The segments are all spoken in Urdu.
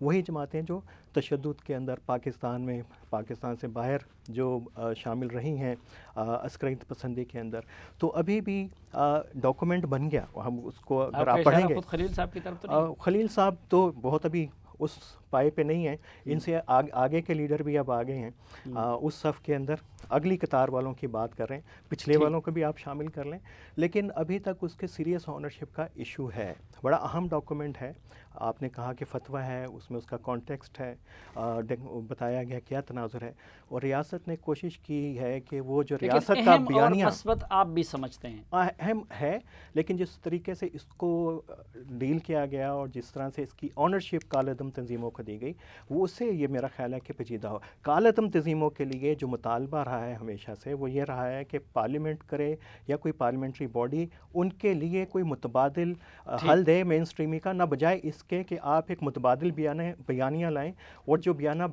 وہی جماعتیں جو تشدد کے اندر پاکستان میں، پاکستان سے باہر جو شامل رہی ہیں عسکریت پسندی کے اندر. تو ابھی بھی ڈاکومنٹ بن گیا، ہم اس کو اگر آپ پڑھیں گے. خلیل صاحب کی طرف تو خلیل صاحب تو بہت ابھی اس پائے پہ نہیں ہیں، ان سے آگے کے لیڈر بھی اب آگے ہیں اس صف کے اندر. اگلی قطار والوں کی بات کر رہے ہیں، پچھلے والوں کو بھی آپ شامل کر لیں، لیکن ابھی تک اس کے سیریس آنرشپ کا ایشو ہے. بڑا اہم ڈاکومنٹ ہے. آپ نے کہا کہ فتویٰ ہے، اس میں اس کا کانٹیکسٹ ہے، بتایا گیا کیا تناظر ہے، اور ریاست نے کوشش کی ہے کہ وہ جو ریاست کا بیانیہ مثبت آپ بھی سمجھتے ہیں اہم ہے، لیکن جس طریقے سے اس کو ڈیل کیا گیا اور جس طرح سے اس کی آنرشپ کالعدم تنظیموں کو دی گئی، وہ اس سے یہ میرا خیال ہے کہ پیچیدہ ہو. کالعدم تنظیموں کے لیے جو مطالبہ رہا ہے ہمیشہ سے وہ یہ رہا ہے کہ پارلیمنٹ کرے یا کوئی پارلیمنٹری باڈی ان کے لیے کوئی متبادل حل دے مین اسٹریمی کا، نہ بجائے اس کے کہ آپ ایک متبادل بیانیہ لائیں اور جو بیانہ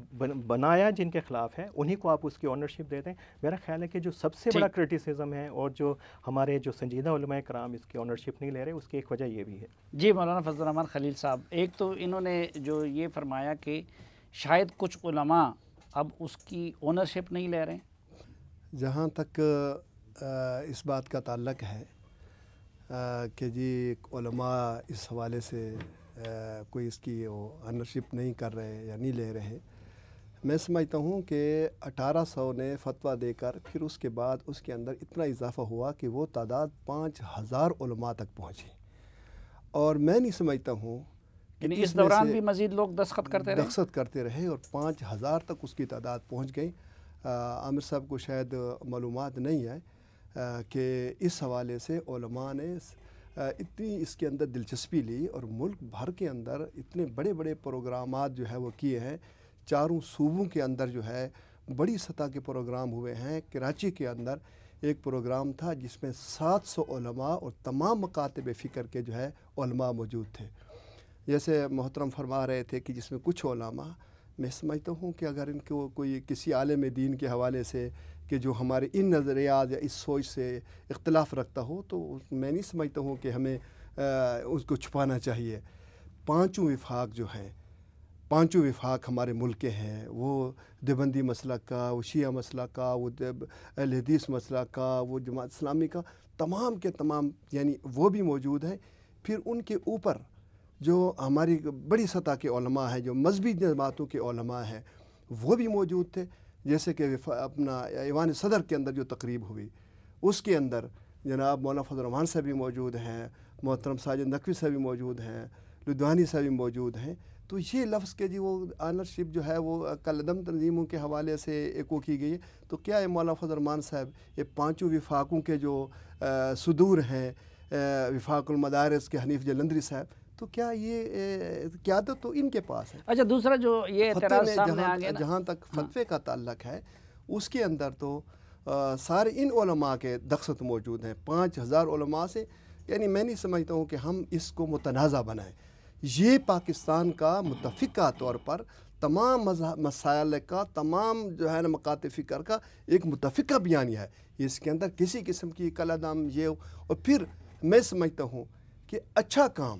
بنایا جن کے خلاف ہے انہی کو آپ اس کی آنرشپ دے دیں. میرا خیال ہے کہ جو سب سے بڑا کرٹیسزم ہے اور جو ہمارے جو سنجیدہ علماء کرام اس کی آنرشپ نہیں لے رہے، اس کی ایک وجہ یہ بھی ہے. جی مولانا فضل الرحمان خلیل صاحب، ایک تو انہوں نے جو یہ فرمایا کہ شاید کچھ علماء اب اس کی اونرشپ نہیں لے رہے ہیں. جہاں تک اس بات کا تعلق ہے کہ جی علماء اس حوالے سے کوئی اس کی اونرشپ نہیں کر رہے یا نہیں لے رہے، میں سمجھتا ہوں کہ 1800 نے فتویٰ دے کر پھر اس کے بعد اس کے اندر اتنا اضافہ ہوا کہ وہ تعداد 5000 علماء تک پہنچی، اور میں نہیں سمجھتا ہوں یعنی اس دوران بھی مزید لوگ دستخط کرتے رہے اور 5000 تک اس کی تعداد پہنچ گئی. عامر صاحب کو شاید معلومات نہیں ہے کہ اس حوالے سے علماء نے اتنی اس کے اندر دلچسپی لی اور ملک بھر کے اندر اتنے بڑے بڑے پروگرامات جو ہے وہ کیے ہیں. چاروں صوبوں کے اندر جو ہے بڑی سطح کے پروگرام ہوئے ہیں. کراچی کے اندر ایک پروگرام تھا جس میں 700 علماء اور تمام مکاتب فکر کے جو ہے علماء موجود تھے. جیسے محترم فرما رہے تھے کہ جس میں کچھ علماء، میں سمجھتا ہوں کہ اگر ان کو کوئی کسی عالم دین کے حوالے سے کہ جو ہمارے ان نظریات یا اس سوچ سے اختلاف رکھتا ہو تو میں نہیں سمجھتا ہوں کہ ہمیں اس کو چھپانا چاہیے. پانچوں وفاق ہمارے ملک کے ہیں، وہ دیوبندی مسلک کا، وہ شیعہ مسلک کا، وہ اہل حدیث مسلک کا، وہ جماعت اسلامی کا، تمام کے تمام یعنی وہ بھی موجود ہیں. پھر ان کے اوپر جو ہماری بڑی سطح کے علماء ہیں، جو مذہبی جماعتوں کے علماء ہیں، وہ بھی موجود تھے. جیسے کہ اپنا ایوان صدر کے اندر جو تقریب ہوئی اس کے اندر جناب مولانا فضل الرحمان صاحب بھی موجود ہیں، محترم ساجد نقوی صاحب بھی موجود ہیں، لدھوانی صاحب بھی موجود ہیں. تو یہ لفظ کہ جی وہ آنرشپ جو ہے وہ کالعدم تنظیموں کے حوالے سے ایکو کی گئی ہے، تو کیا ہے مولانا فضل الرحمان صاحب یہ پانچوں وفاقوں کے جو صدور ہیں، وفاق المدارس کے حنیف جلندری صاحب، تو کیا یہ قیادت تو ان کے پاس ہے. اچھا دوسرا جو یہ اعتراض سامنے آ گیا جہاں تک فتوے کا تعلق ہے اس کے اندر تو سارے ان علماء کے دستخط موجود ہیں 5000 علماء سے. یعنی میں نہیں سمجھتا ہوں کہ ہم اس کو متنازع بنائیں. یہ پاکستان کا متفقہ طور پر تمام مسائل کا، تمام جو ہے نا مکاتب فکر کا ایک متفقہ بیانیہ ہے. اس کے اندر کسی قسم کی کالعدم یہ، اور پھر میں سمجھتا ہوں کہ اچھا کام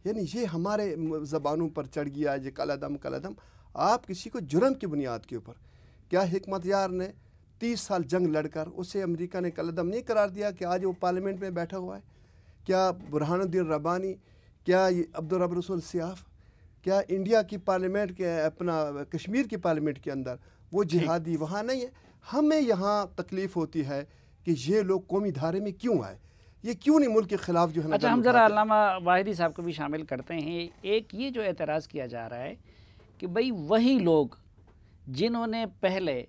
یعنی یہ ہمارے زبانوں پر چڑھ گیا ہے. یہ کالعدم آپ کسی کو جرم کی بنیاد کے اوپر، کیا حکمت یار نے 30 سال جنگ لڑ کر اسے امریکہ نے کالعدم نہیں قرار دیا کہ آج وہ پارلیمنٹ میں بیٹھا ہوا ہے؟ کیا برہان الدین ربانی، کیا عبدالرب رسول سیاف، کیا انڈیا کی پارلیمنٹ کے اپنا کشمیر کی پارلیمنٹ کے اندر وہ جہادی وہاں نہیں ہے؟ ہمیں یہاں تکلیف ہوتی ہے کہ یہ لوگ قومی دھارے میں کیوں آئے، یہ کیوں نہیں ملک کے خلاف جو ہے نا. اچھا ہم ذرا علامہ واحدی صاحب کو بھی شامل کرتے ہیں. ایک یہ جو اعتراض کیا جا رہا ہے کہ بھئی وہی لوگ جنہوں نے پہلے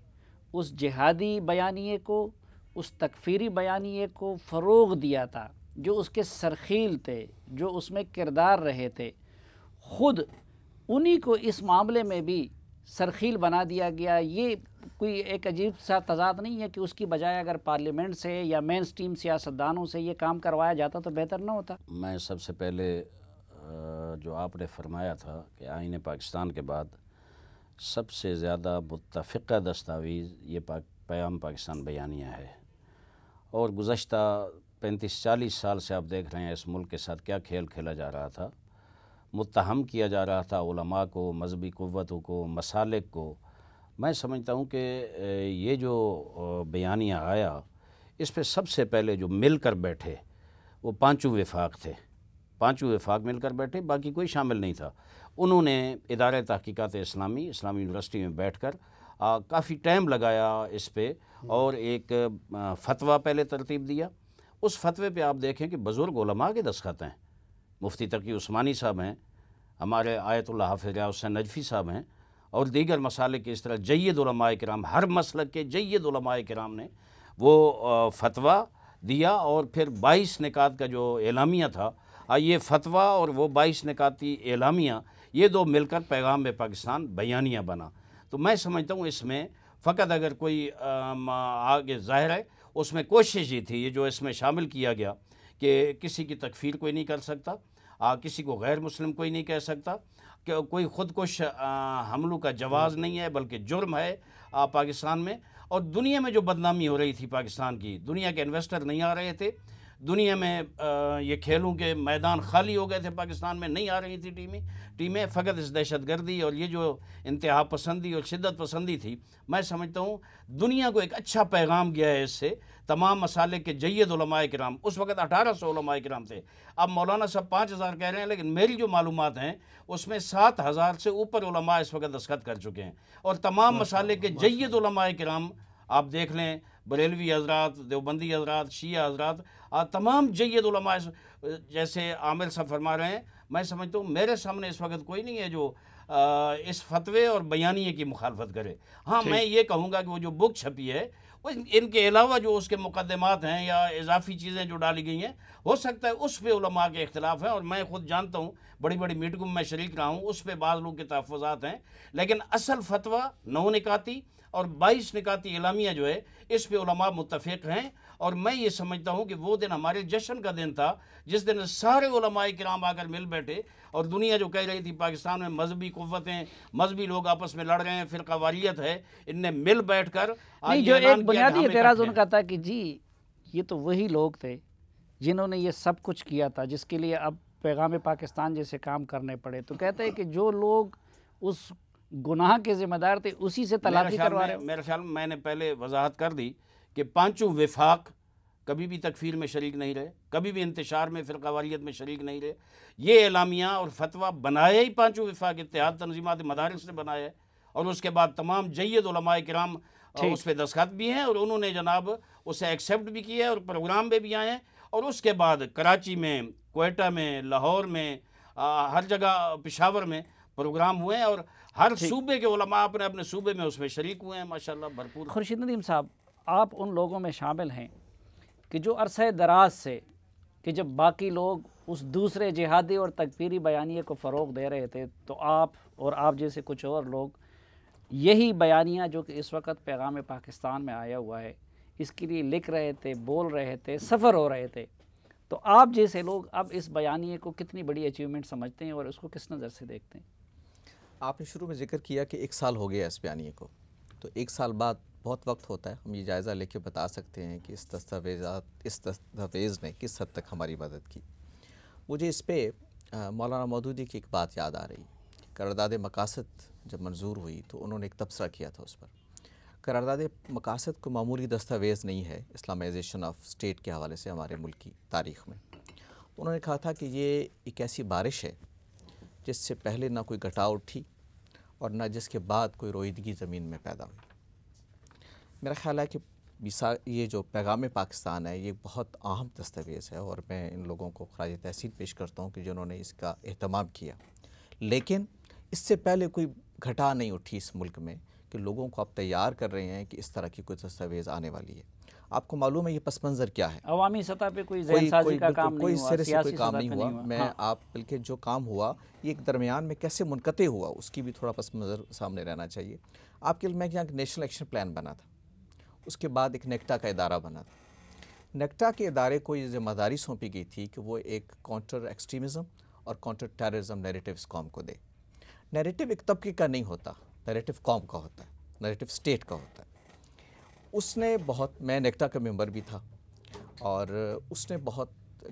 اس جہادی بیانیے کو، اس تکفیری بیانیے کو فروغ دیا تھا، جو اس کے سرخیل تھے، جو اس میں کردار رہے تھے، خود انہی کو اس معاملے میں بھی سرخیل بنا دیا گیا. یہ کوئی ایک عجیب سا تضاد نہیں ہے کہ اس کی بجائے اگر پارلیمنٹ سے یا مین سٹریم سیاستدانوں سے یہ کام کروایا جاتا تو بہتر نہ ہوتا؟ میں سب سے پہلے جو آپ نے فرمایا تھا کہ آئین پاکستان کے بعد سب سے زیادہ متفقہ دستاویز یہ پیام پاکستان بیانیہ ہے، اور گزشتہ 35-40 سال سے آپ دیکھ رہے ہیں اس ملک کے ساتھ کیا کھیل کھیلا جا رہا تھا. متہم کیا جا رہا تھا علماء کو، مذہبی قوتوں کو، مسالک کو، میں سمجھتا ہوں کہ یہ جو بیانیہ آیا اس پہ سب سے پہلے جو مل کر بیٹھے وہ پانچوں وفاق تھے، پانچوں وفاق مل کر بیٹھے، باقی کوئی شامل نہیں تھا۔ انہوں نے ادارہ تحقیقات اسلامی یونیورسٹی میں بیٹھ کر کافی ٹائم لگایا اس پہ، اور ایک فتویٰ پہلے ترتیب دیا۔ اس فتوے پہ آپ دیکھیں کہ بزرگ علماء کے دستخط ہیں، مفتی تقی عثمانی صاحب ہیں، ہمارے آیت اللہ حافظ ریاض حسین نجفی صاحب ہیں، اور دیگر مسالک کے اس طرح جید علماء کرام، ہر مسلک کے جید علماء کرام نے وہ فتویٰ دیا، اور پھر 22 نکات کا جو اعلامیہ تھا، یہ فتویٰ اور وہ 22 نکاتی اعلامیہ، یہ دو مل کر پیغام پاکستان بیانیہ بنا۔ تو میں سمجھتا ہوں اس میں فقط اگر کوئی آگے ظاہر ہے، اس میں کوشش یہ تھی، یہ جو اس میں شامل کیا گیا کہ کسی کی تکفیر کوئی نہیں کر سکتا، کسی کو غیر مسلم کوئی نہیں کہہ سکتا، کہ کوئی خودکش حملوں کا جواز نہیں ہے بلکہ جرم ہے پاکستان میں۔ اور دنیا میں جو بدنامی ہو رہی تھی پاکستان کی، دنیا کے انویسٹر نہیں آ رہے تھے، دنیا میں یہ کھیلوں کے میدان خالی ہو گئے تھے، پاکستان میں نہیں آ رہی تھی ٹیمیں، فقط اس دہشت گردی اور یہ جو انتہا پسندی اور شدت پسندی تھی۔ میں سمجھتا ہوں دنیا کو ایک اچھا پیغام گیا ہے اس سے، تمام مسالک کے جید علماء کرام، اس وقت 1800 علماء کرام تھے، اب مولانا صاحب 5000 کہہ رہے ہیں، لیکن میری جو معلومات ہیں اس میں 7000 سے اوپر علماء اس وقت دستخط کر چکے ہیں، اور تمام مسالک کے جید علماء کرام آپ دیکھ لیں، بریلوی حضرات، دیوبندی حضرات، شیعہ حضرات، تمام جید علماء، جیسے عامر صاحب فرما رہے ہیں، میں سمجھتا ہوں میرے سامنے اس وقت کوئی نہیں ہے جو اس فتوے اور بیانیے کی مخالفت کرے۔ ہاں میں یہ کہوں گا کہ وہ جو بک چھپی ہے، ان کے علاوہ جو اس کے مقدمات ہیں یا اضافی چیزیں جو ڈالی گئی ہیں، ہو سکتا ہے اس پہ علماء کے اختلاف ہیں، اور میں خود جانتا ہوں، بڑی بڑی میٹنگوں میں شریک رہا ہوں، اس پہ بعض لوگ کے تحفظات ہیں، لیکن اصل فتویٰ 9 نکاتی اور 22 نکاتی اعلامیہ جو ہے، اس پہ علماء متفق ہیں۔ اور میں یہ سمجھتا ہوں کہ وہ دن ہمارے جشن کا دن تھا، جس دن سارے علماء کرام آ کر مل بیٹھے، اور دنیا جو کہہ رہی تھی پاکستان میں مذہبی قوتیں، مذہبی لوگ آپس میں لڑ رہے ہیں، فرقہ واریت ہے، ان نے مل بیٹھ کر نہیں، جو ایک بنیادی اعتراض ان کا تھا کہ جی یہ تو وہی لوگ تھے جنہوں نے یہ سب کچھ کیا تھا، جس کے لیے اب پیغام پاکستان جیسے کام کرنے پڑے، تو کہتے ہیں کہ جو لوگ اس گناہ کے ذمہ دار تھے اسی سے تلافی کروا رہے ہیں۔ میرے خیال میں نے پہلے وضاحت کر دی کہ پانچوں وفاق کبھی بھی تکفیر میں شریک نہیں رہے، کبھی بھی انتشار میں، فرقہ واریت میں شریک نہیں رہے۔ یہ اعلامیہ اور فتویٰ بنایا ہی پانچوں وفاق اتحاد تنظیمات مدارس نے بنایا ہے، اور اس کے بعد تمام جید علماء کرام اس پہ دستخط بھی ہیں، اور انہوں نے جناب اسے ایکسیپٹ بھی کیا ہے، اور پروگرام پہ بھی آئے ہیں، اور اس کے بعد کراچی میں، کوئٹہ میں، لاہور میں، ہر جگہ، پشاور میں پروگرام ہوئے ہیں، اور ہر صوبے کے علماء اپنے اپنے صوبے میں اس میں شریک ہوئے ہیں، ماشاءاللہ بھرپور۔ خورشید ندیم صاحب، آپ ان لوگوں میں شامل ہیں کہ جو عرصہ دراز سے، کہ جب باقی لوگ اس دوسرے جہادی اور تکفیری بیانیے کو فروغ دے رہے تھے، تو آپ اور آپ جیسے کچھ اور لوگ یہی بیانیہ جو کہ اس وقت پیغام پاکستان میں آیا ہوا ہے، اس کے لیے لکھ رہے تھے، بول رہے تھے، سفر ہو رہے تھے، تو آپ جیسے لوگ اب اس بیانیے کو کتنی بڑی اچیومنٹ سمجھتے ہیں اور اس کو کس نظر سے دیکھتے ہیں؟ آپ نے شروع میں ذکر کیا کہ 1 سال ہو گیا اس بیانیے کو، تو 1 سال بعد بہت وقت ہوتا ہے، ہم یہ جائزہ لے کے بتا سکتے ہیں کہ اس دستاویز نے کس حد تک ہماری مدد کی۔ مجھے اس پہ مولانا مودودی کی ایک بات یاد آ رہی کہ قرارداد مقاصد جب منظور ہوئی تو انہوں نے ایک تبصرہ کیا تھا اس پر۔ قرارداد مقاصد کو معمولی دستاویز نہیں ہے اسلامائزیشن آف اسٹیٹ کے حوالے سے ہمارے ملک کی تاریخ میں۔ انہوں نے کہا تھا کہ یہ ایک ایسی بارش ہے جس سے پہلے نہ کوئی گھٹاؤ اٹھی اور نہ جس کے بعد کوئی رویدگی زمین میں پیدا ہوئی۔ میرا خیال ہے کہ یہ جو پیغام پاکستان ہے یہ بہت اہم دستاویز ہے، اور میں ان لوگوں کو خراج تحسین پیش کرتا ہوں کہ جنہوں نے اس کا اہتمام کیا، لیکن اس سے پہلے کوئی گھٹا نہیں اٹھی اس ملک میں کہ لوگوں کو آپ تیار کر رہے ہیں کہ اس طرح کی کوئی دستاویز آنے والی ہے۔ آپ کو معلوم ہے یہ پس منظر کیا ہے؟ عوامی سطح پہ کوئی ذہن سازی کا کام نہیں ہوا، سرے سے کوئی کام نہیں ہوا۔ ہوا۔ میں آپ بلکہ جو کام ہوا یہ ایک درمیان میں کیسے منقطع ہوا اس کی بھی تھوڑا پس منظر سامنے رہنا چاہیے۔ آپ کے علم ہے کہ یہاں نیشنل ایکشن پلان بنا تھا، اس کے بعد ایک نیکٹا کا ادارہ بنا تھا۔ نیکٹا کے ادارے کو یہ ذمہ داری سونپی گئی تھی کہ وہ ایک کاؤنٹر ایکسٹریمزم اور کاؤنٹر ٹیررزم نیریٹیوز قوم کو دے۔ نیریٹیو ایک طبقے کا نہیں ہوتا، نیریٹیو قوم کا ہوتا ہے، نیریٹیو اسٹیٹ کا ہوتا ہے۔ اس نے بہت، میں نیکٹا کا ممبر بھی تھا، اور اس نے بہت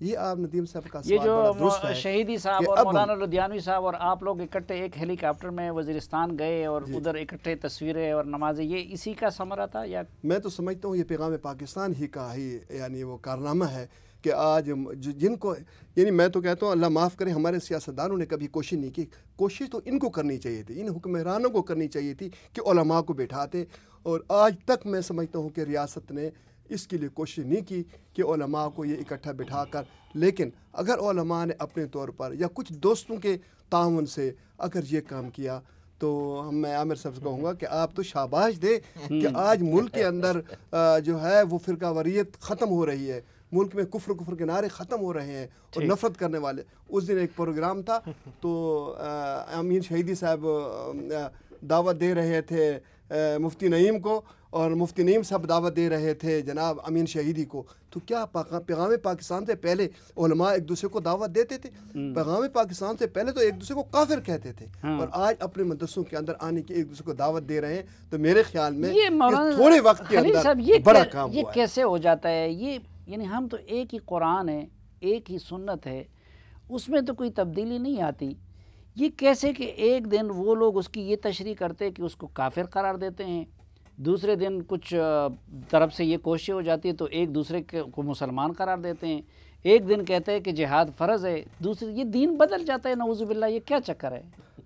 یہ آپ ندیم صاحب کا یہ سوال بڑا جو درست ہے شہیدی کہ صاحب اور اب ہم- مولانا لدھیانوی صاحب اور آپ لوگ اکٹھے ایک ہیلی کاپٹر میں وزیرستان گئے اور جی۔ ادھر اکٹھے تصویریں اور نمازیں، یہ اسی کا ثمرہ تھا یا میں تو سمجھتا ہوں یہ پیغام پاکستان ہی کا ہی یعنی وہ کارنامہ ہے کہ آج جن کو یعنی میں تو کہتا ہوں اللہ معاف کرے ہمارے سیاستدانوں نے کبھی کوشش نہیں کی. کوشش تو ان کو کرنی چاہیے تھی, ان حکمرانوں کو کرنی چاہیے تھی کہ علماء کو بٹھاتے, اور آج تک میں سمجھتا ہوں کہ ریاست نے اس کے لیے کوشش نہیں کی کہ علماء کو یہ اکٹھا بٹھا کر, لیکن اگر علماء نے اپنے طور پر یا کچھ دوستوں کے تعاون سے اگر یہ کام کیا تو میں عامر صاحب سے کہوں گا کہ آپ تو شاباش دے کہ آج ملک کے اندر جو ہے وہ فرقہ واریت ختم ہو رہی ہے, ملک میں کفر کے نعرے ختم ہو رہے ہیں اور نفرت کرنے والے. اس دن ایک پروگرام تھا تو امین شہیدی صاحب دعوت دے رہے تھے مفتی نعیم کو, اور مفتی نعیم صاحب دعوت دے رہے تھے جناب امین شہیدی کو. تو کیا پیغام پاکستان سے پہلے علماء ایک دوسرے کو دعوت دیتے تھے؟ پیغام پاکستان سے پہلے تو ایک دوسرے کو کافر کہتے تھے, اور آج اپنے مدرسوں کے اندر آنے کی ایک دوسرے کو دعوت دے رہے ہیں. تو میرے خیال میں تھوڑے وقت کے اندر بڑا کام ہوا ہے. یہ کیسے ہو جاتا ہے؟ یہ یعنی ہم تو ایک ہی قرآن ہے, ایک ہی سنت ہے, اس میں تو کوئی تبدیلی نہیں آتی. یہ کیسے کہ ایک دن وہ لوگ اس کی یہ تشریح کرتے کہ اس کو کافر قرار دیتے ہیں, دوسرے دن کچھ طرف سے یہ کوشش ہو جاتی ہے تو ایک دوسرے کو مسلمان قرار دیتے ہیں, ایک دن کہتے ہیں کہ جہاد فرض ہے, دوسرے یہ دین بدل جاتا ہے. نعوذ باللہ, یہ کیا چکر ہے؟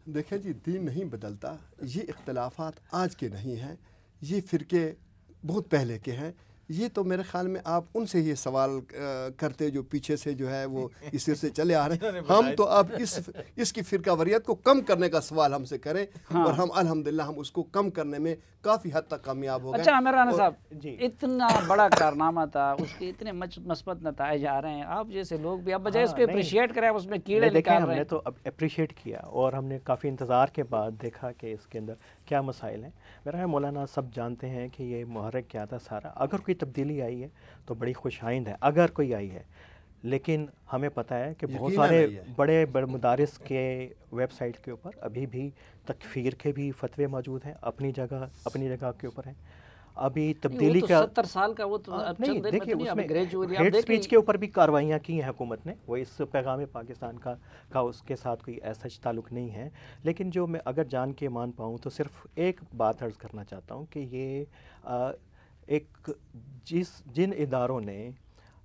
دیکھیں جی, دین نہیں بدلتا, یہ اختلافات آج کے نہیں ہیں, یہ فرقے بہت پہلے کے ہیں. یہ تو میرے خیال میں آپ ان سے یہ سوال کرتے جو پیچھے سے جو ہے وہ اس سے چلے آ رہے ہیں. ہم تو اب اس کی فرقہ واریت کو کم کرنے کا سوال ہم سے کریں, اور ہم الحمدللہ ہم اس کو کم کرنے میں کافی حد تک کامیاب ہو گئے. اچھا عامر رانا صاحب, اتنا بڑا کارنامہ تھا, اس کے اتنے مثبت نتائج آ رہے ہیں, آپ جیسے لوگ بھی اب بجائے اس کو اپریشیٹ کریں, اس میں کیڑے نکال رہے ہیں. ہم نے تو اپریشیٹ کیا, اور ہم نے کافی انتظار کے بعد دیکھا کہ اس کے اندر کیا مسائل ہیں. میرا مولانا سب جانتے ہیں کہ یہ محرک کیا تھا سارا. اگر کوئی تبدیلی آئی ہے تو بڑی خوش آئند ہے, اگر کوئی آئی ہے, لیکن ہمیں پتہ ہے کہ بہت سارے بڑے مدارس کے ویب سائٹ کے اوپر ابھی بھی تکفیر کے بھی فتوے موجود ہیں, اپنی جگہ کے اوپر ہیں. ابھی تبدیلی کا 70 سال کا وہ تو نہیں, دیکھیے اس میں ہیٹ اسپیچ کے اوپر بھی کاروائیاں کی ہیں حکومت نے, وہ اس پیغام پاکستان کا اس کے ساتھ کوئی ایسا تعلق نہیں ہے. لیکن جو میں اگر جان کے مان پاؤں تو صرف ایک بات عرض کرنا چاہتا ہوں کہ یہ ایک جن اداروں نے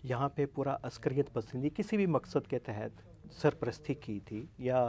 یہاں پہ پورا عسکریت پسندی کسی بھی مقصد کے تحت سرپرستی کی تھی یا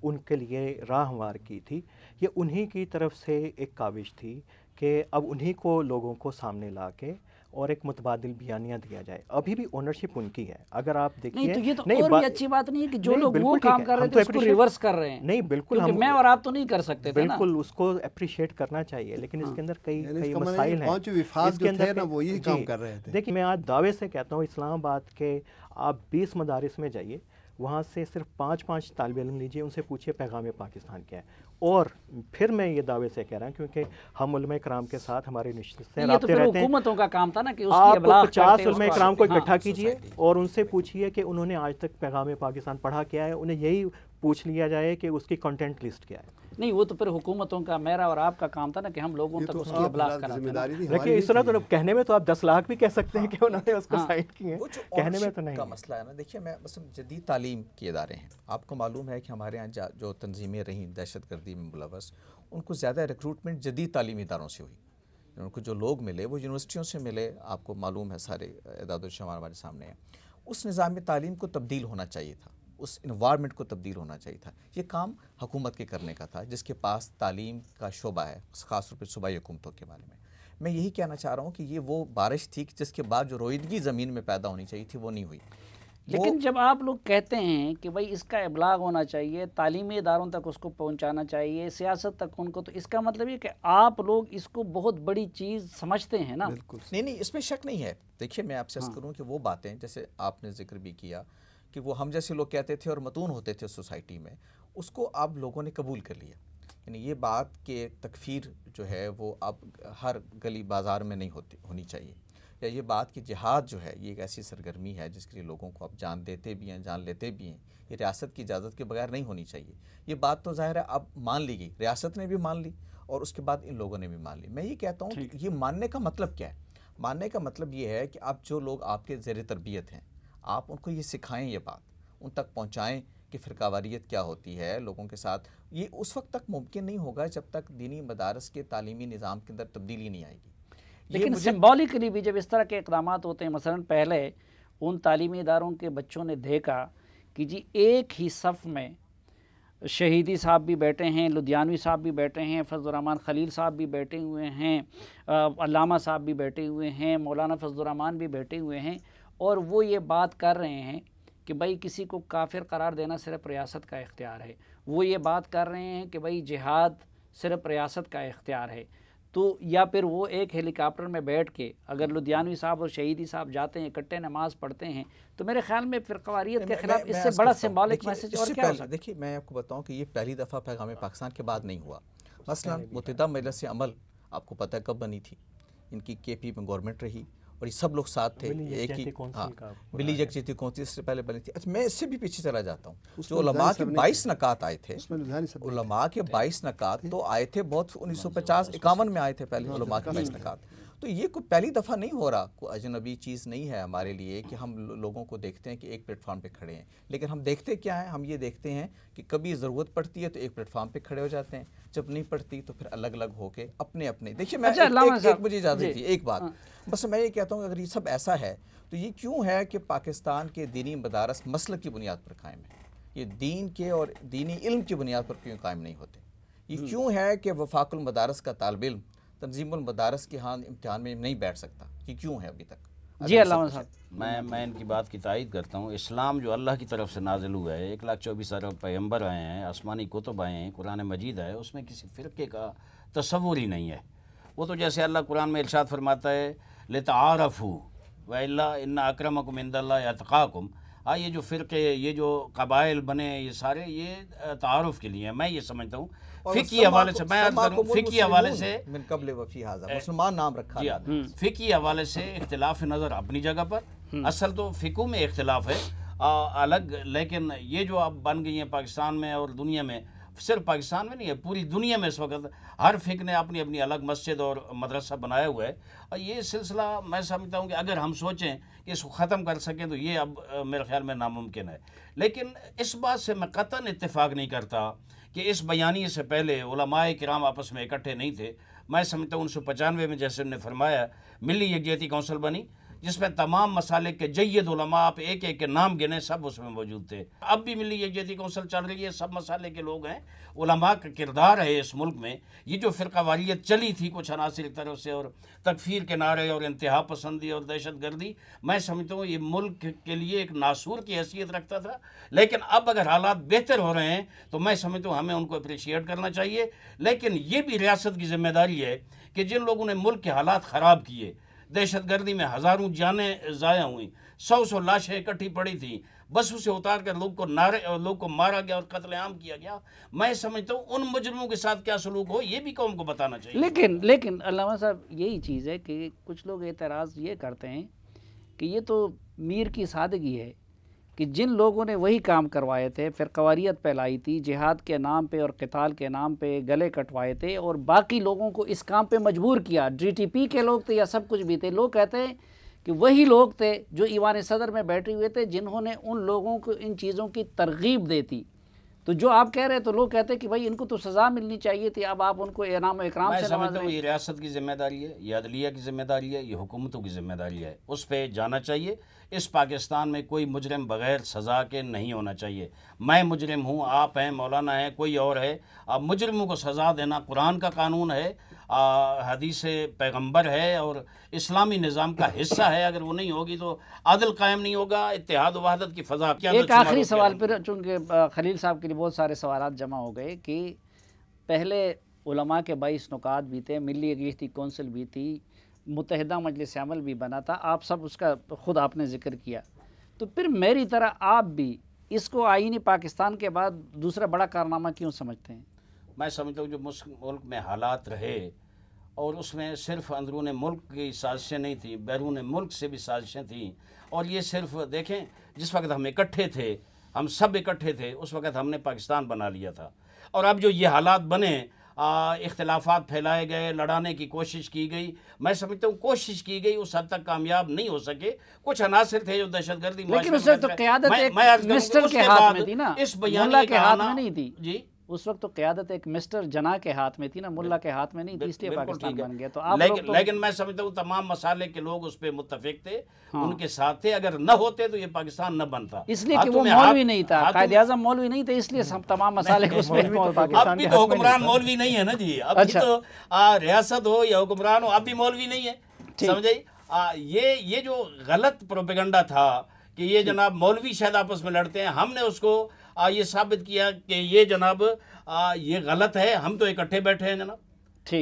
ان کے لیے راہ ہموار کی تھی, یہ انہی کی طرف سے ایک کاوش تھی کہ اب انہی کو لوگوں کو سامنے لا کے اور ایک متبادل بیانیہ دیا جائے. ابھی بھی اونرشپ ان کی ہے. اگر آپ دیکھیے تو یہ تو اور بھی اچھی بات نہیں ہے کہ جو لوگ وہ کام کر رہے تھے اس کو ریورس کر رہے ہیں. نہیں بالکل, ہم میں اور آپ تو نہیں کر سکتے تھے نا, بالکل اس کو اپریشیٹ کرنا چاہیے, لیکن اس کے اندر کئی مسائل ہیں. اس کے اندر وہ یہی کام کر رہے تھے. دیکھیے میں آج دعوے سے کہتا ہوں اسلام آباد کے آپ 20 مدارس میں جائیے, وہاں سے صرف 5 طالب علم لیجئے, ان سے پوچھئے پیغام پاکستان کیا ہے. اور پھر میں یہ دعوے سے کہہ رہا ہوں کیونکہ ہم علماء کرام کے ساتھ ہمارے نشستیں رابطے رہتے ہیں, حکومتوں کا کام تھا نا کہ اس آپ کی ابلاغ 50 علماء کرام کو اکٹھا کیجئے اور ان سے پوچھئے کہ انہوں نے آج تک پیغام پاکستان پڑھا کیا ہے. انہیں یہی پوچھ لیا جائے کہ اس کی کنٹینٹ لسٹ کیا ہے. نہیں, وہ تو پھر حکومتوں کا, میرا اور آپ کا کام تھا نا کہ ہم لوگوں تک اس کی ابلاغ کراتے. دیکھیے اس طرح تو کہنے میں تو آپ 10 لاکھ بھی کہہ سکتے ہیں کہ انہوں نے اس کو سائن کی ہے, کہنے میں تو نہیں. کا مسئلہ ہے نا, دیکھیے میں مثلا جدید تعلیم کے ادارے ہیں, آپ کو معلوم ہے کہ ہمارے ہاں جو تنظیمیں رہیں دہشت گردی میں ملوث, ان کو زیادہ ریکروٹمنٹ جدید تعلیمی اداروں سے ہوئی. ان کو جو لوگ ملے وہ یونیورسٹیوں سے ملے, آپ کو معلوم ہے سارے اعداد و شمار ہمارے سامنے ہیں. اس نظام تعلیم کو تبدیل ہونا چاہیے تھا, اس انوائرمنٹ کو تبدیل ہونا چاہیے تھا. یہ کام حکومت کے کرنے کا تھا جس کے پاس تعلیم کا شعبہ ہے, خاص طور پہ صوبائی حکومتوں کے بارے میں. میں یہی کہنا چاہ رہا ہوں کہ یہ وہ بارش تھی جس کے بعد جو رویدگی زمین میں پیدا ہونی چاہیے تھی وہ نہیں ہوئی. لیکن جب آپ لوگ کہتے ہیں کہ بھائی اس کا ابلاغ ہونا چاہیے, تعلیمی اداروں تک اس کو پہنچانا چاہیے, سیاست تک ان کو, تو اس کا مطلب یہ کہ آپ لوگ اس کو بہت بڑی چیز سمجھتے ہیں نا. نہیں, اس میں شک نہیں ہے. دیکھیے میں آپ سے عرض کروں کہ وہ باتیں جیسے آپ نے ذکر بھی کیا کہ وہ ہم جیسے لوگ کہتے تھے اور متون ہوتے تھے سوسائٹی میں, اس کو اب لوگوں نے قبول کر لیا. یعنی یہ بات کہ تکفیر جو ہے وہ اب ہر گلی بازار میں نہیں ہونی چاہیے, یا یہ بات کہ جہاد جو ہے یہ ایک ایسی سرگرمی ہے جس کے لیے لوگوں کو اب جان دیتے بھی ہیں, جان لیتے بھی ہیں, یہ ریاست کی اجازت کے بغیر نہیں ہونی چاہیے. یہ بات تو ظاہر ہے اب مان لی گئی, ریاست نے بھی مان لی اور اس کے بعد ان لوگوں نے بھی مان لی. میں یہ کہتا ہوں کہ یہ ماننے کا مطلب کیا ہے؟ ماننے کا مطلب یہ ہے کہ اب جو لوگ آپ کے زیر تربیت ہیں, آپ ان کو یہ سکھائیں، یہ بات ان تک پہنچائیں کہ فرقہ واریت کیا ہوتی ہے لوگوں کے ساتھ. یہ اس وقت تک ممکن نہیں ہوگا جب تک دینی مدارس کے تعلیمی نظام کے اندر تبدیلی نہیں آئے گی. لیکن سمبولیکلی بھی جب اس طرح کے اقدامات ہوتے ہیں، مثلا پہلے ان تعلیمی اداروں کے بچوں نے دیکھا کہ جی ایک ہی صف میں شہیدی صاحب بھی بیٹھے ہیں، لدھیانوی صاحب بھی بیٹھے ہیں، فضل الرحمن خلیل صاحب بھی بیٹھے ہوئے ہیں، علامہ صاحب بھی بیٹھے ہوئے ہیں، مولانا فضل الرحمن بھی بیٹھے ہوئے ہیں، اور وہ یہ بات کر رہے ہیں کہ بھائی کسی کو کافر قرار دینا صرف ریاست کا اختیار ہے. وہ یہ بات کر رہے ہیں کہ بھائی جہاد صرف ریاست کا اختیار ہے. تو یا پھر وہ ایک ہیلی کاپٹر میں بیٹھ کے اگر لدھیانوی صاحب اور شہیدی صاحب جاتے ہیں، اکٹھے نماز پڑھتے ہیں، تو میرے خیال میں فرقہ واریت کے خلاف اس سے بڑا سمبولک میسج اور کیا ہو سکتا ہے؟ دیکھیے میں آپ کو بتاؤں کہ یہ پہلی دفعہ پیغام پاکستان کے بعد نہیں ہوا. مثلا متحدہ مجلس عمل آپ کو پتہ ہے کب بنی تھی؟ ان کی کے پی میں گورنمنٹ رہی اور یہ سب لوگ ساتھ تھے. ایک ہی ملی یکجہتی کونسل اس سے پہلے بنی تھی. اچھا میں اس سے بھی پیچھے چلا جاتا ہوں. جو علماء کے 22 نکات آئے تھے، علماء کے 22 نکات تو آئے تھے بہت 1950-51 میں آئے تھے پہلے علماء کے 22 نکات. تو یہ کوئی پہلی دفعہ نہیں ہو رہا، کوئی اجنبی چیز نہیں ہے ہمارے لیے کہ ہم لوگوں کو دیکھتے ہیں کہ ایک پلیٹ فارم پہ کھڑے ہیں. لیکن ہم دیکھتے کیا ہیں؟ ہم یہ دیکھتے ہیں کہ کبھی ضرورت پڑتی ہے تو ایک پلیٹ فارم پہ کھڑے ہو جاتے ہیں، جب نہیں پڑتی تو پھر الگ الگ ہو کے اپنے اپنے. دیکھیے میں مجھے اجازت دیجیے ایک بات، بس میں یہ کہتا ہوں کہ اگر یہ سب ایسا ہے تو یہ کیوں ہے کہ پاکستان کے دینی مدارس مسلک کی بنیاد پر قائم ہیں؟ یہ دین کے اور دینی علم کی بنیاد پر کیوں قائم نہیں ہوتے؟ یہ کیوں ہے کہ وفاق المدارس کا طالب علم تنظیم المدارس کے ہاں امتحان میں نہیں بیٹھ سکتا؟ یہ کیوں ہے ابھی تک؟ جی علامہ صاحب، میں ان کی بات کی تائید کرتا ہوں. اسلام جو اللہ کی طرف سے نازل ہوا ہے، 1,24,000 پیغمبر آئے ہیں، آسمانی کتب آئے ہیں، قرآن مجید ہے، اس میں کسی فرقے کا تصور ہی نہیں ہے. وہ تو جیسے اللہ قرآن میں ارشاد فرماتا ہے لِتَعَارَفُوا وَإِلَّا إِنَّ أَكْرَمَكُمْ عِندَ اللَّهِ أَتْقَاكُمْ. یہ جو فرقے، یہ جو قبائل بنے، یہ سارے یہ تعارف کے لیے ہیں. میں یہ سمجھتا ہوں فقہی حوالے سے، میں عرض کروں فقہی حوالے سے من قبل وفی ھذا مسلمان نام رکھا ہے. فقہی حوالے سے اختلاف نظر اپنی جگہ پر، اصل تو فقہ میں اختلاف ہے الگ. لیکن یہ جو اب بن گئی ہیں پاکستان میں اور دنیا میں، صرف پاکستان میں نہیں ہے، پوری دنیا میں اس وقت ہر فقہ نے اپنی اپنی الگ مسجد اور مدرسہ بنایا ہوا ہے. اور یہ سلسلہ میں سمجھتا ہوں کہ اگر ہم سوچیں کہ اس کو ختم کر سکیں تو یہ اب میرے خیال میں ناممکن ہے. لیکن اس بات سے میں قطعاً اتفاق نہیں کرتا کہ اس بیانیے سے پہلے علماء کرام آپس میں اکٹھے نہیں تھے. میں سمجھتا ہوں 1995 میں جیسے انہوں نے فرمایا ملی یکجہتی کونسل بنی، جس میں تمام مسالک کے جید علماء، آپ ایک ایک کے نام گنے، سب اس میں موجود تھے. اب بھی ملی یکجہتی کونسل چل رہی ہے، سب مسالے کے لوگ ہیں. علماء کا کردار ہے اس ملک میں. یہ جو فرقہ واریت چلی تھی کچھ عناصر کی طرف سے، اور تکفیر کے نعرے اور انتہا پسندی اور دہشت گردی، میں سمجھتا ہوں یہ ملک کے لیے ایک ناسور کی حیثیت رکھتا تھا. لیکن اب اگر حالات بہتر ہو رہے ہیں تو میں سمجھتا ہوں ہمیں ان کو اپریشیٹ کرنا چاہیے. لیکن یہ بھی ریاست کی ذمہ داری ہے کہ جن لوگوں نے ملک کے حالات خراب کیے، دہشت گردی میں ہزاروں جانیں ضائع ہوئیں، 100 لاشیں اکٹھی پڑی تھیں، بسوں سے اتار کر لوگ کو مارا گیا اور قتل عام کیا گیا. میں سمجھتا ہوں ان مجرموں کے ساتھ کیا سلوک ہو یہ بھی قوم کو بتانا چاہیے. لیکن علامہ صاحب یہی چیز ہے کہ کچھ لوگ اعتراض یہ کرتے ہیں کہ یہ تو میر کی سادگی ہے کہ جن لوگوں نے وہی کام کروائے تھے، فرقہ واریت پھیلائی تھی، جہاد کے نام پہ اور قتال کے نام پہ گلے کٹوائے تھے اور باقی لوگوں کو اس کام پہ مجبور کیا، GTP کے لوگ تھے یا سب کچھ بھی تھے. لوگ کہتے ہیں کہ وہی لوگ تھے جو ایوان صدر میں بیٹھے ہوئے تھے جنہوں نے ان لوگوں کو ان چیزوں کی ترغیب دیتی. تو جو آپ کہہ رہے تو لوگ کہتے ہیں کہ بھائی ان کو تو سزا ملنی چاہیے تھی، اب آپ ان کو انعام و اکرام سے نواز رہے ہیں. میں سمجھتا ہوں یہ ریاست کی ذمہ داری ہے، یہ عدلیہ کی ذمہ داری ہے، یہ حکومتوں کی ذمہ داری ہے، اس پہ جانا چاہیے. اس پاکستان میں کوئی مجرم بغیر سزا کے نہیں ہونا چاہیے. میں مجرم ہوں، آپ ہیں، مولانا ہیں، کوئی اور ہے. اب مجرموں کو سزا دینا قرآن کا قانون ہے، حدیث پیغمبر ہے اور اسلامی نظام کا حصہ ہے. اگر وہ نہیں ہوگی تو عدل قائم نہیں ہوگا، اتحاد و وحدت کی فضا. ایک آخری سوال پھر، چونکہ خلیل صاحب کے لیے بہت سارے سوالات جمع ہو گئے، کہ پہلے علماء کے 22 نکات بھی تھے، ملی یکجہتی کونسل بھی تھی، متحدہ مجلس عمل بھی بنا تھا، آپ سب اس کا خود آپ نے ذکر کیا. تو پھر میری طرح آپ بھی اس کو آئینی پاکستان کے بعد دوسرا بڑا کارنامہ کیوں سمجھتے ہیں؟ میں سمجھتا ہوں جو ملک میں حالات رہے اور اس میں صرف اندرون ملک کی سازشیں نہیں تھیں، بیرون ملک سے بھی سازشیں تھیں. اور یہ صرف دیکھیں جس وقت ہم اکٹھے تھے، ہم سب اکٹھے تھے، اس وقت ہم نے پاکستان بنا لیا تھا. اور اب جو یہ حالات بنے، اختلافات پھیلائے گئے، لڑانے کی کوشش کی گئی. میں سمجھتا ہوں کوشش کی گئی، اس حد تک کامیاب نہیں ہو سکے. کچھ عناصر تھے جو دہشت گردی، لیکن اس وقت تو قیادت ایک مسٹر کے ہاتھ میں تھی نا، ملا کے ہاتھ میں نہیں تھی. جی اس وقت تو قیادت ایک مسٹر جناح کے ہاتھ میں تھی نا، ملا کے ہاتھ میں نہیں تھی، اس لیے پاکستان بن گیا. تو آپ لیکن میں سمجھتا ہوں تمام مسالے کے لوگ اس پہ متفق تھے، ان کے ساتھ تھے. اگر نہ ہوتے تو یہ پاکستان نہ بنتا، اس لیے کہ وہ مولوی نہیں تھا، قائد اعظم مولوی نہیں تھے، اس لیے تمام مسالے اس پہ. اب بھی تو حکمران مولوی نہیں ہے نا جی، اب بھی تو ریاست ہو یا حکمران ہو، اب بھی مولوی نہیں ہے. سمجھے یہ جو غلط پروپیگنڈا تھا کہ یہ جناب مولوی شاید آپس میں لڑتے ہیں، ہم نے اس کو یہ ثابت کیا کہ یہ جناب یہ غلط ہے. ہم تو اکٹھے بیٹھے ہیں جناب،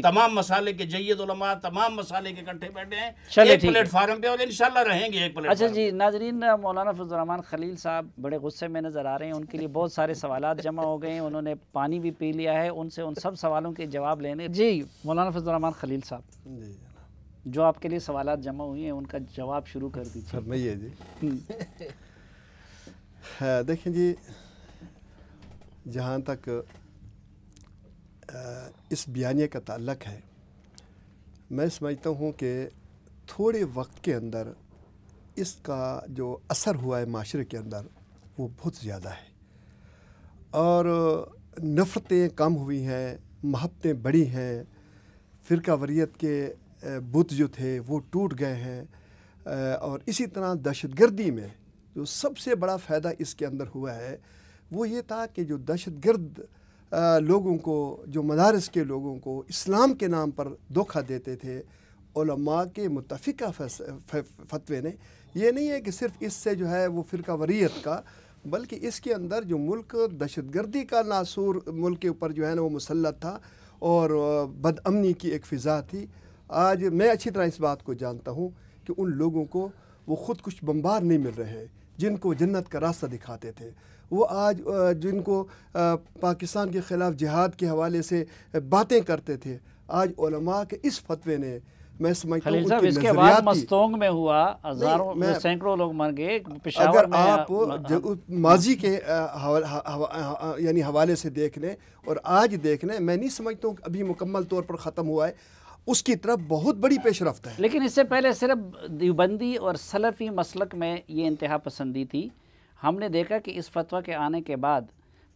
تمام مسالے کے جید علماء تمام مسالے کے اکٹھے بیٹھے ہیں ایک پلیٹ فارم پہ، اور انشاءاللہ رہیں گے ایک پلیٹ فارم. اچھا جی ناظرین، مولانا فضل الرحمان خلیل صاحب بڑے غصے میں نظر آ رہے ہیں، ان کے لیے بہت سارے سوالات جمع ہو گئے ہیں، انہوں نے پانی بھی پی لیا ہے، ان سے ان سب سوالوں کے جواب لینے. جی مولانا فضل الرحمان خلیل صاحب، جو آپ کے لیے سوالات جمع ہوئی ہیں ان کا جواب شروع کر دیجیے. فرمائیے جی. دیکھیں جی، جہاں تک اس بیانیے کا تعلق ہے، میں سمجھتا ہوں کہ تھوڑے وقت کے اندر اس کا جو اثر ہوا ہے معاشرے کے اندر وہ بہت زیادہ ہے، اور نفرتیں کم ہوئی ہیں، محبتیں بڑھی ہیں، فرقہ واریت کے بت جو تھے وہ ٹوٹ گئے ہیں. اور اسی طرح دہشت گردی میں جو سب سے بڑا فائدہ اس کے اندر ہوا ہے وہ یہ تھا کہ جو دہشت گرد لوگوں کو، جو مدارس کے لوگوں کو اسلام کے نام پر دھوکہ دیتے تھے، علماء کے متفقہ فتوے نے، یہ نہیں ہے کہ صرف اس سے جو ہے وہ فرقہ واریت کا، بلکہ اس کے اندر جو ملک دہشت گردی کا ناسور ملک کے اوپر جو ہے نا وہ مسلط تھا، اور بد امنی کی ایک فضا تھی. آج میں اچھی طرح اس بات کو جانتا ہوں کہ ان لوگوں کو وہ خود کچھ بمبار نہیں مل رہے جن کو جنت کا راستہ دکھاتے تھے. وہ آج جن کو پاکستان کے خلاف جہاد کے حوالے سے باتیں کرتے تھے، آج علماء کے اس فتوے نے، میں سمجھتا ہوں خلیل صاحب اس کے بعد مستونگ میں ہوا، ہزاروں سینکڑوں لوگ مر گئے. اگر آپ ماضی کے یعنی حوالے سے دیکھ لیں اور آج دیکھ لیں، میں نہیں سمجھتا ہوں کہ ابھی مکمل طور پر ختم ہوا ہے، اس کی طرف بہت بڑی پیش رفت ہے. لیکن اس سے پہلے صرف دیوبندی اور سلفی مسلک میں یہ انتہا پسندی تھی. ہم نے دیکھا کہ اس فتویٰ کے آنے کے بعد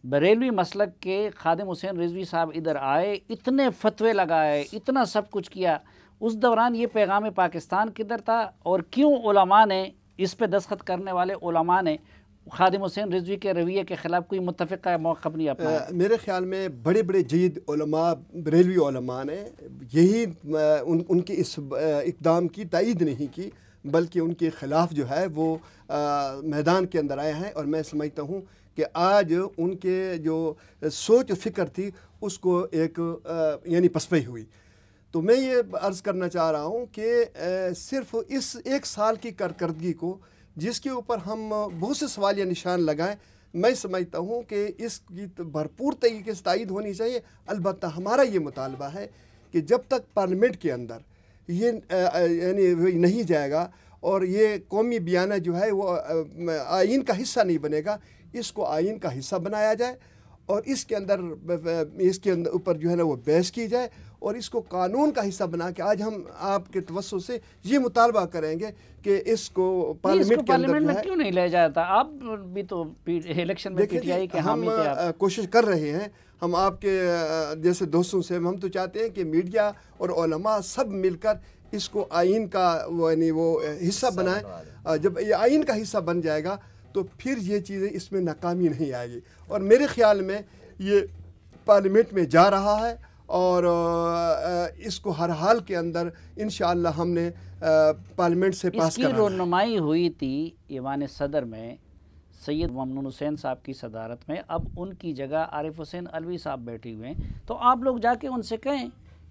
بریلوی مسلک کے خادم حسین رضوی صاحب ادھر آئے، اتنے فتوے لگائے، اتنا سب کچھ کیا. اس دوران یہ پیغام پاکستان کدھر تھا، اور کیوں علماء نے، اس پہ دستخط کرنے والے علماء نے خادم حسین رضوی کے رویے کے خلاف کوئی متفقہ موقف نہیں اپنایا؟ میرے خیال میں بڑے بڑے جید علماء، بریلوی علماء نے یہی ان کے اس اقدام کی تائید نہیں کی، بلکہ ان کے خلاف جو ہے وہ میدان کے اندر آئے ہیں. اور میں سمجھتا ہوں کہ آج ان کے جو سوچ و فکر تھی اس کو ایک یعنی پسپائی ہوئی. تو میں یہ عرض کرنا چاہ رہا ہوں کہ صرف اس ایک سال کی کارکردگی کو، جس کے اوپر ہم بہت سے سوالیہ نشان لگائیں، میں سمجھتا ہوں کہ اس کی بھرپور طریقے سے تائید ہونی چاہیے. البتہ ہمارا یہ مطالبہ ہے کہ جب تک پارلیمنٹ کے اندر یہ یعنی نہیں جائے گا اور یہ قومی بیانیہ جو ہے وہ آئین کا حصہ نہیں بنے گا، اس کو آئین کا حصہ بنایا جائے، اور اس کے اندر اوپر جو ہے نا وہ بحث کی جائے، اور اس کو قانون کا حصہ بنا کے آج ہم آپ کے توسط سے یہ مطالبہ کریں گے کہ اس کو پارلیمنٹ میں کیوں نہیں لے جاتا؟ آپ بھی تو الیکشن میں پی ٹی آئی کے حامی تھے. ہم کوشش کر رہے ہیں، ہم آپ کے جیسے دوستوں سے ہم تو چاہتے ہیں کہ میڈیا اور علماء سب مل کر اس کو آئین کا یعنی وہ حصہ بنائیں. جب یہ آئین کا حصہ بن جائے گا تو پھر یہ چیزیں اس میں ناکامی نہیں آئے گی. اور میرے خیال میں یہ پارلیمنٹ میں جا رہا ہے، اور اس کو ہر حال کے اندر انشاءاللہ ہم نے پارلیمنٹ سے پاس کرنا ہے. اس کی رونمائی ہوئی تھی ایوان صدر میں سید ممنون حسین صاحب کی صدارت میں. اب ان کی جگہ عارف حسین علوی صاحب بیٹھے ہوئے ہیں، تو آپ لوگ جا کے ان سے کہیں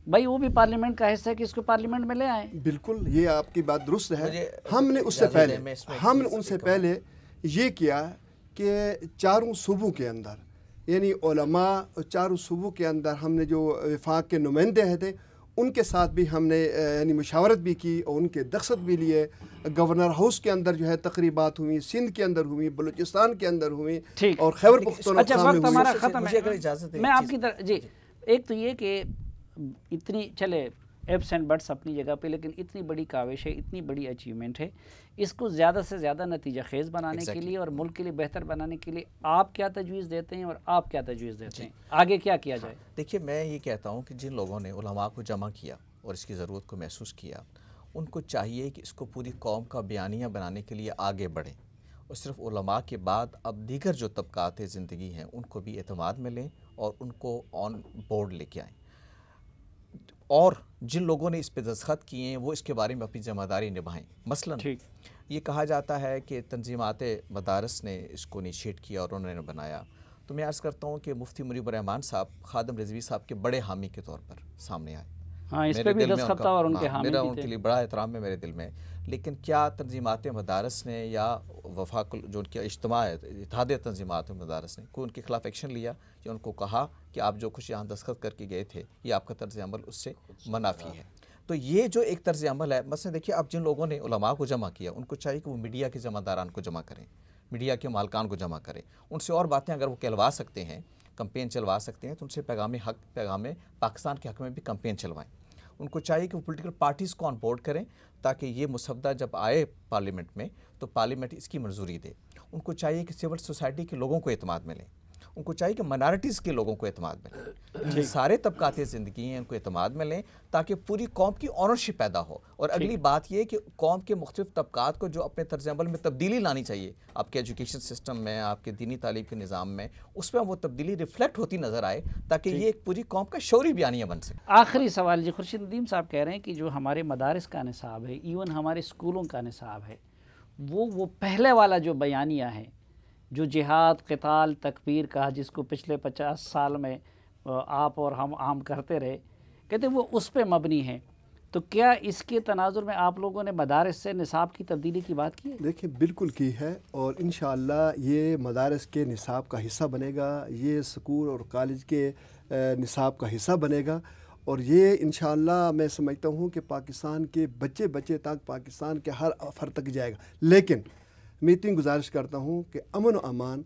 بھائی وہ بھی پارلیمنٹ کا حصہ ہے کہ اس کو پارلیمنٹ میں لے آئیں. بالکل، یہ آپ کی بات درست ہے. ہم نے ان سے پہلے یہ کیا کہ چاروں صوبوں کے اندر، یعنی علماء چاروں صوبوں کے اندر ہم نے جو وفاق کے نمائندے تھے ان کے ساتھ بھی ہم نے یعنی مشاورت بھی کی اور ان کے دستخط بھی لیے. گورنر ہاؤس کے اندر جو ہے تقریبات ہوئی، سندھ کے اندر ہوئی، بلوچستان کے اندر ہوئی، اور خیبر پختونخوا میں ہوئی. وقت ہمارا ختم ہے. میں آپ کی طرف جی ایک تو یہ کہ اتنی چلے ایپس اینڈ بٹس اپنی جگہ پہ، لیکن اتنی بڑی کاوش ہے، اتنی بڑی اچیومنٹ ہے، اس کو زیادہ سے زیادہ نتیجہ خیز بنانے کے لیے اور ملک کے لیے بہتر بنانے کے لیے آپ کیا تجویز دیتے ہیں اور آپ کیا تجویز دیتے ہیں؟ آگے کیا کیا جائے؟ دیکھیے، میں یہ کہتا ہوں کہ جن لوگوں نے علماء کو جمع کیا اور اس کی ضرورت کو محسوس کیا، ان کو چاہیے کہ اس کو پوری قوم کا بیانیہ بنانے کے لیے آگے بڑھیں، اور صرف علماء کے بعد اب دیگر جو طبقات زندگی ہیں ان کو بھی اعتماد میں لیں اور ان کو آن بورڈ لے کے آئیں، اور جن لوگوں نے اس پہ دستخط کیے ہیں وہ اس کے بارے میں اپنی ذمہ داری نبھائیں۔ مثلا یہ کہا جاتا ہے کہ تنظیمات مدارس نے اس کو انیشیٹ کیا اور انہوں نے بنایا، تو میں عرض کرتا ہوں کہ مفتی منیب الرحمان صاحب خادم رضوی صاحب کے بڑے حامی کے طور پر سامنے آئے۔ اس پہ بھی دستخط تھا اور ان کے حامی میرا ان کے لیے بڑا احترام ہے میرے دل میں، لیکن کیا تنظیمات مدارس نے یا وفاق جو ان کا اجتماع ہے اتحاد تنظیمات مدارس نے کوئی ان کے خلاف ایکشن لیا یا ان کو کہا کہ آپ جو کچھ یہاں دستخط کر کے گئے تھے یہ آپ کا طرز عمل اس سے منافی ہے؟ تو یہ جو ایک طرز عمل ہے، مثلا دیکھیے اب جن لوگوں نے علماء کو جمع کیا ان کو چاہیے کہ وہ میڈیا کے ذمہ داران کو جمع کریں، میڈیا کے مالکان کو جمع کریں، ان سے اور باتیں اگر وہ کہلوا سکتے ہیں، کمپین چلوا سکتے ہیں، تو ان سے پیغام حق، پیغام پاکستان کے حق میں بھی کمپین چلوائیں۔ ان کو چاہیے کہ وہ پولیٹیکل پارٹیز کو آن بورڈ کریں تاکہ یہ مسودہ جب آئے پارلیمنٹ میں تو پارلیمنٹ اس کی منظوری دے۔ ان کو چاہیے کہ سول سوسائٹی کے لوگوں کو اعتماد ملے، ان کو چاہیے کہ منارٹیز کے لوگوں کو اعتماد ملے، سارے طبقات زندگی ہیں ان کو اعتماد ملیں تاکہ پوری قوم کی اونرشپ پیدا ہو۔ اور اگلی بات یہ کہ قوم کے مختلف طبقات کو جو اپنے طرز عمل میں تبدیلی لانی چاہیے، آپ کے ایجوکیشن سسٹم میں، آپ کے دینی تعلیم کے نظام میں، اس میں وہ تبدیلی ریفلیکٹ ہوتی نظر آئے تاکہ یہ ایک پوری قوم کا شعوری بیانیہ بن سکے۔ آخری سوال جی، خورشید ندیم صاحب کہہ رہے ہیں کہ جو ہمارے مدارس کا نصاب ہے، ایون ہمارے اسکولوں کا نصاب ہے، وہ پہلے والا جو بیانیہ ہے، جو جہاد، قتال، تکبیر کا، جس کو پچھلے 50 سال میں آپ اور ہم عام کرتے رہے، کہتے ہیں وہ اس پہ مبنی ہے، تو کیا اس کے تناظر میں آپ لوگوں نے مدارس سے نصاب کی تبدیلی کی بات کی ہے؟ دیکھیں بالکل کی ہے، اور انشاءاللہ یہ مدارس کے نصاب کا حصہ بنے گا، یہ سکول اور کالج کے نصاب کا حصہ بنے گا، اور یہ انشاءاللہ میں سمجھتا ہوں کہ پاکستان کے بچے تک، پاکستان کے ہر فرد تک جائے گا۔ لیکن میں اتنی گزارش کرتا ہوں کہ امن و امان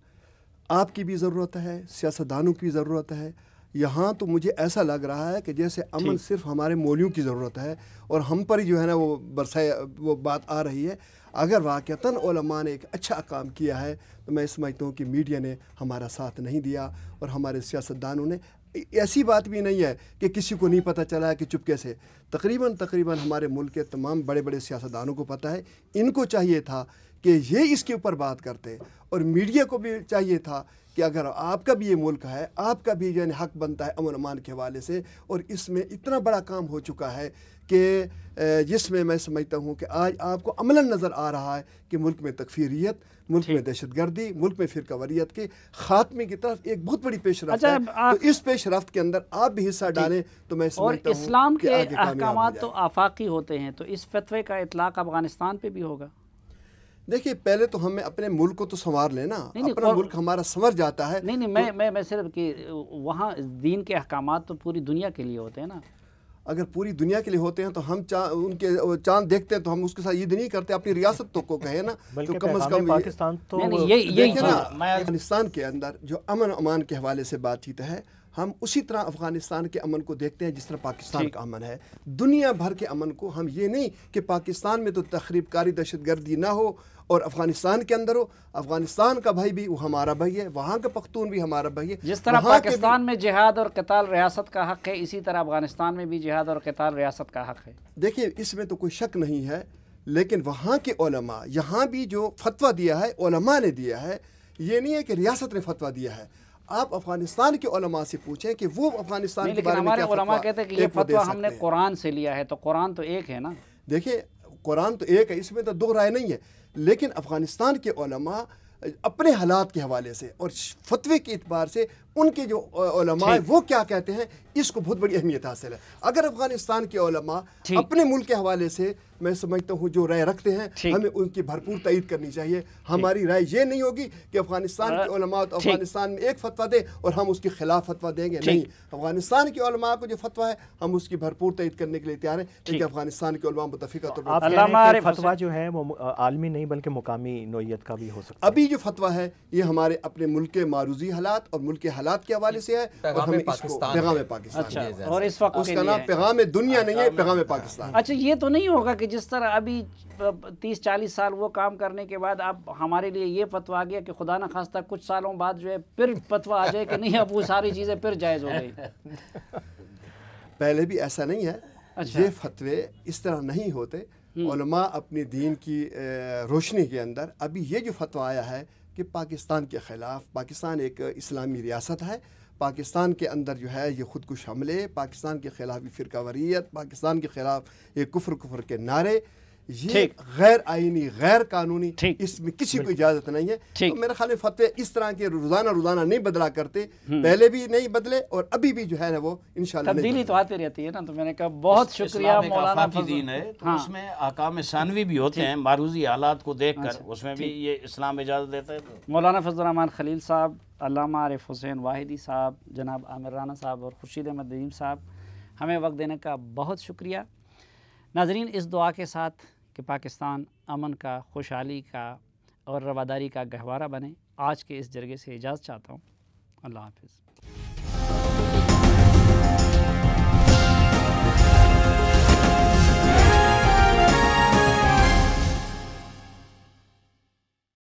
آپ کی بھی ضرورت ہے، سیاستدانوں کی بھی ضرورت ہے۔ یہاں تو مجھے ایسا لگ رہا ہے کہ جیسے امن صرف ہمارے مولویوں کی ضرورت ہے اور ہم پر ہی جو ہے نا وہ بات آ رہی ہے۔ اگر واقعتاً علماء نے ایک اچھا کام کیا ہے تو میں سمجھتا ہوں کہ میڈیا نے ہمارا ساتھ نہیں دیا، اور ہمارے سیاستدانوں نے، ایسی بات بھی نہیں ہے کہ کسی کو نہیں پتہ چلا ہے کہ چپکے سے، تقریباً ہمارے ملک کے تمام بڑے بڑے سیاستدانوں کو پتہ ہے۔ ان کو چاہیے تھا کہ یہ اس کے اوپر بات کرتے، اور میڈیا کو بھی چاہیے تھا کہ اگر آپ کا بھی یہ ملک ہے، آپ کا بھی یعنی حق بنتا ہے امن امان کے حوالے سے، اور اس میں اتنا بڑا کام ہو چکا ہے کہ جس میں سمجھتا ہوں کہ آج آپ کو عملاً نظر آ رہا ہے کہ ملک میں تکفیریت، ملک میں دہشت گردی، ملک میں فرقہ واریت کے خاتمے کی طرف ایک بہت بڑی پیش رفت ہے۔ تو اس پیش رفت کے اندر آپ بھی حصہ ڈالیں تو میں سمجھتا ہوں اور اسلام کہ کے آگے کامیاب ہو احکامات جائیں۔ تو آفاقی ہوتے ہیں، تو اس فتوے کا اطلاق افغانستان پہ بھی ہوگا؟ دیکھیے پہلے تو ہمیں اپنے ملک کو تو سنوار لینا، اپنا ملک ہمارا سنور جاتا ہے۔ نہیں، میں صرف کہ وہاں دین کے احکامات تو پوری دنیا کے لیے ہوتے ہیں نا۔ اگر پوری دنیا کے لیے ہوتے ہیں تو ہم ان کے چاند دیکھتے ہیں تو ہم اس کے ساتھ عید نہیں کرتے، اپنی ریاست تو کو کہے نا، تو کم از کم پاکستان تو افغانستان کے اندر جو امن امان کے حوالے سے بات چیت ہے، ہم اسی طرح افغانستان کے امن کو دیکھتے ہیں جس طرح پاکستان کا امن ہے۔ دنیا بھر کے امن کو ہم یہ نہیں کہ پاکستان میں تو تخریب کاری، دہشت گردی نہ ہو اور افغانستان کے اندر ہو، افغانستان کا بھائی بھی وہ ہمارا بھائی ہے، وہاں کا پختون بھی ہمارا بھائی ہے۔ جس طرح پاکستان میں جہاد اور قتال ریاست کا حق ہے، اسی طرح افغانستان میں بھی جہاد اور قتال ریاست کا حق ہے۔ دیکھیے اس میں تو کوئی شک نہیں ہے، لیکن وہاں کے علماء، یہاں بھی جو فتویٰ دیا ہے علماء نے دیا ہے، یہ نہیں ہے کہ ریاست نے فتویٰ دیا ہے۔ آپ افغانستان کے علماء سے پوچھیں کہ وہ افغانستان کے بارے میں کیا فتویٰ، علماء کہتے ہیں کہ یہ فتویٰ ہم نے قرآن سے لیا ہے، تو قرآن تو ایک ہے نا۔ دیکھیے قرآن تو ایک ہے، اس میں تو دو رائے نہیں ہے، لیکن افغانستان کے علماء اپنے حالات کے حوالے سے اور فتوے کے اعتبار سے ان کے جو علماء وہ کیا کہتے ہیں، اس کو بہت بڑی اہمیت حاصل ہے۔ اگر افغانستان کے علماء اپنے ملک کے حوالے سے میں سمجھتا ہوں جو رائے رکھتے ہیں، ہمیں ان کی بھرپور تائید کرنی چاہیے۔ ہماری رائے یہ نہیں ہوگی کہ افغانستان کے علماء تو افغانستان میں ایک فتویٰ دیں اور ہم اس کے خلاف فتویٰ دیں گے، نہیں، افغانستان کے علماء کو جو فتویٰ ہے ہم اس کی بھرپور تائید کرنے کے لیے تیار ہیں، کیونکہ افغانستان کے علماء متفقہ طور پر فتویٰ جو ہے وہ عالمی نہیں بلکہ مقامی نوعیت کا بھی ہو سکتا ہے۔ ابھی جو فتویٰ ہے یہ ہمارے اپنے ملک کے معروضی حالات اور ملک کے حالات کے حوالے سے ہے اور ہمیں اس کو پیغام پاکستان اچھا، اور اس وقت اس کا نام پیغام دنیا نہیں ہے، پیغام پاکستان۔ اچھا، یہ تو نہیں ہوگا کہ جس طرح ابھی 30-40 سال وہ کام کرنے کے بعد اب ہمارے لیے یہ فتویٰ آ گیا کہ خدا نہ خواستہ کچھ سالوں بعد جو ہے پھر فتویٰ آ جائے کہ نہیں اب وہ ساری چیزیں پھر جائز ہو گئی؟ پہلے بھی ایسا نہیں ہے، یہ فتوے اس طرح نہیں ہوتے۔ علماء اپنی دین کی روشنی کے اندر ابھی یہ جو فتویٰ آیا ہے کہ پاکستان کے خلاف، پاکستان ایک اسلامی ریاست ہے، پاکستان کے اندر جو ہے یہ خودکش حملے، پاکستان کے خلاف فرقہ واریت، پاکستان کے خلاف یہ کفر کے نعرے، یہ غیر آئینی، غیر قانونی، اس میں کسی کو اجازت نہیں ہے۔ تو میرا خیال ہے فتوے اس طرح کے روزانہ نہیں بدلا کرتے، پہلے بھی نہیں بدلے اور ابھی بھی جو ہے وہ انشاءاللہ تبدیلی تو آتی رہتی ہے نا۔ تو میں نے کہا بہت شکریہ مولانا فضل دین ہے، تو اس میں احکام ثانوی بھی ہوتے ہیں، معروضی حالات کو دیکھ کر اس میں بھی یہ اسلام اجازت دیتا ہے۔ مولانا فضل الرحمان خلیل صاحب، علامہ عارف حسین واحدی صاحب، جناب عامر رانا صاحب اور خورشید احمد ندیم صاحب، ہمیں وقت دینے کا بہت شکریہ۔ ناظرین، اس دعا کے ساتھ کہ پاکستان امن کا، خوشحالی کا اور رواداری کا گہوارہ بنے، آج کے اس جرگے سے اجازت چاہتا ہوں۔ اللہ حافظ۔